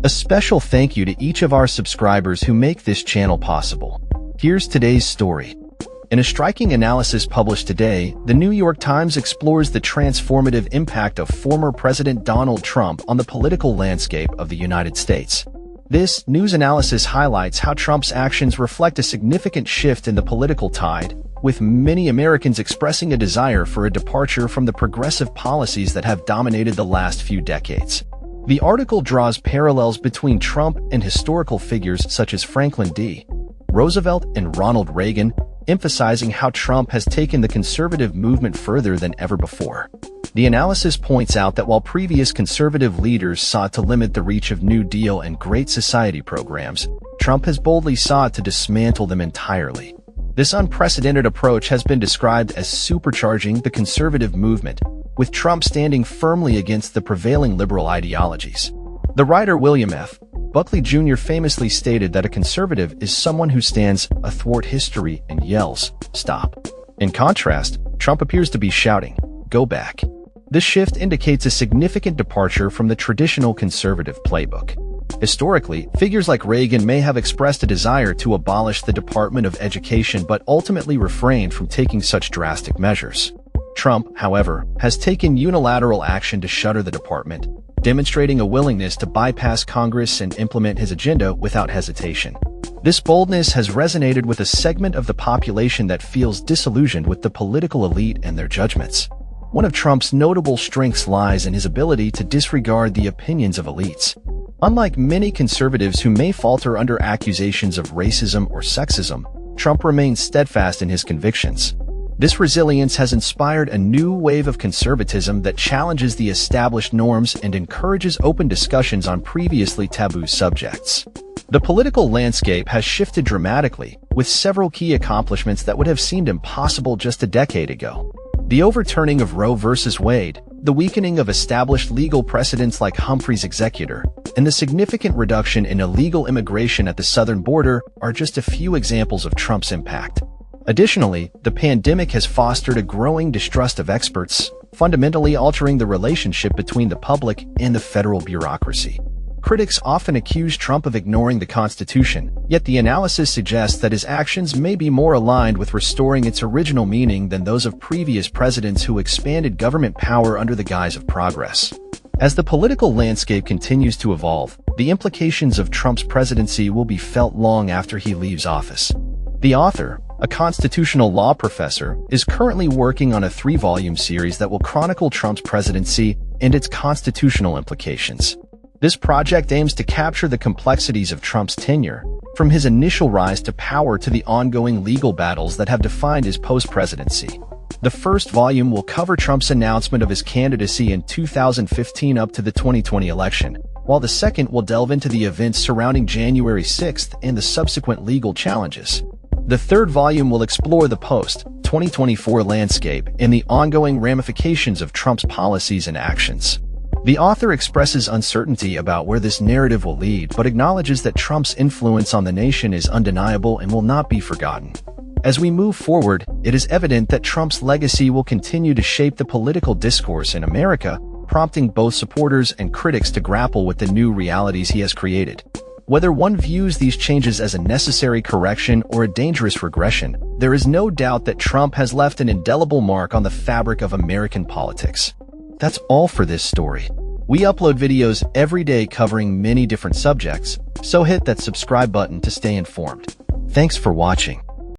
A special thank you to each of our subscribers who make this channel possible. Here's today's story. In a striking analysis published today, the New York Times explores the transformative impact of former President Donald Trump on the political landscape of the United States. This news analysis highlights how Trump's actions reflect a significant shift in the political tide, with many Americans expressing a desire for a departure from the progressive policies that have dominated the last few decades. The article draws parallels between Trump and historical figures such as Franklin D. Roosevelt and Ronald Reagan, emphasizing how Trump has taken the conservative movement further than ever before. The analysis points out that while previous conservative leaders sought to limit the reach of New Deal and Great Society programs, Trump has boldly sought to dismantle them entirely. This unprecedented approach has been described as supercharging the conservative movement, with Trump standing firmly against the prevailing liberal ideologies. The writer William F. Buckley Jr. famously stated that a conservative is someone who stands athwart history and yells, "Stop." In contrast, Trump appears to be shouting, "Go back." This shift indicates a significant departure from the traditional conservative playbook. Historically, figures like Reagan may have expressed a desire to abolish the Department of Education but ultimately refrained from taking such drastic measures. Trump, however, has taken unilateral action to shutter the department, demonstrating a willingness to bypass Congress and implement his agenda without hesitation. This boldness has resonated with a segment of the population that feels disillusioned with the political elite and their judgments. One of Trump's notable strengths lies in his ability to disregard the opinions of elites. Unlike many conservatives who may falter under accusations of racism or sexism, Trump remains steadfast in his convictions. This resilience has inspired a new wave of conservatism that challenges the established norms and encourages open discussions on previously taboo subjects. The political landscape has shifted dramatically, with several key accomplishments that would have seemed impossible just a decade ago. The overturning of Roe v. Wade, the weakening of established legal precedents like Humphrey's executor, and the significant reduction in illegal immigration at the southern border are just a few examples of Trump's impact. Additionally, the pandemic has fostered a growing distrust of experts, fundamentally altering the relationship between the public and the federal bureaucracy. Critics often accuse Trump of ignoring the Constitution, yet the analysis suggests that his actions may be more aligned with restoring its original meaning than those of previous presidents who expanded government power under the guise of progress. As the political landscape continues to evolve, the implications of Trump's presidency will be felt long after he leaves office. The author, a constitutional law professor, is currently working on a 3-volume series that will chronicle Trump's presidency and its constitutional implications. This project aims to capture the complexities of Trump's tenure, from his initial rise to power to the ongoing legal battles that have defined his post-presidency. The first volume will cover Trump's announcement of his candidacy in 2015 up to the 2020 election, while the second will delve into the events surrounding January 6th and the subsequent legal challenges. The third volume will explore the post-2024 landscape and the ongoing ramifications of Trump's policies and actions. The author expresses uncertainty about where this narrative will lead, but acknowledges that Trump's influence on the nation is undeniable and will not be forgotten. As we move forward, it is evident that Trump's legacy will continue to shape the political discourse in America, prompting both supporters and critics to grapple with the new realities he has created. Whether one views these changes as a necessary correction or a dangerous regression, there is no doubt that Trump has left an indelible mark on the fabric of American politics. That's all for this story. We upload videos every day covering many different subjects, so hit that subscribe button to stay informed. Thanks for watching.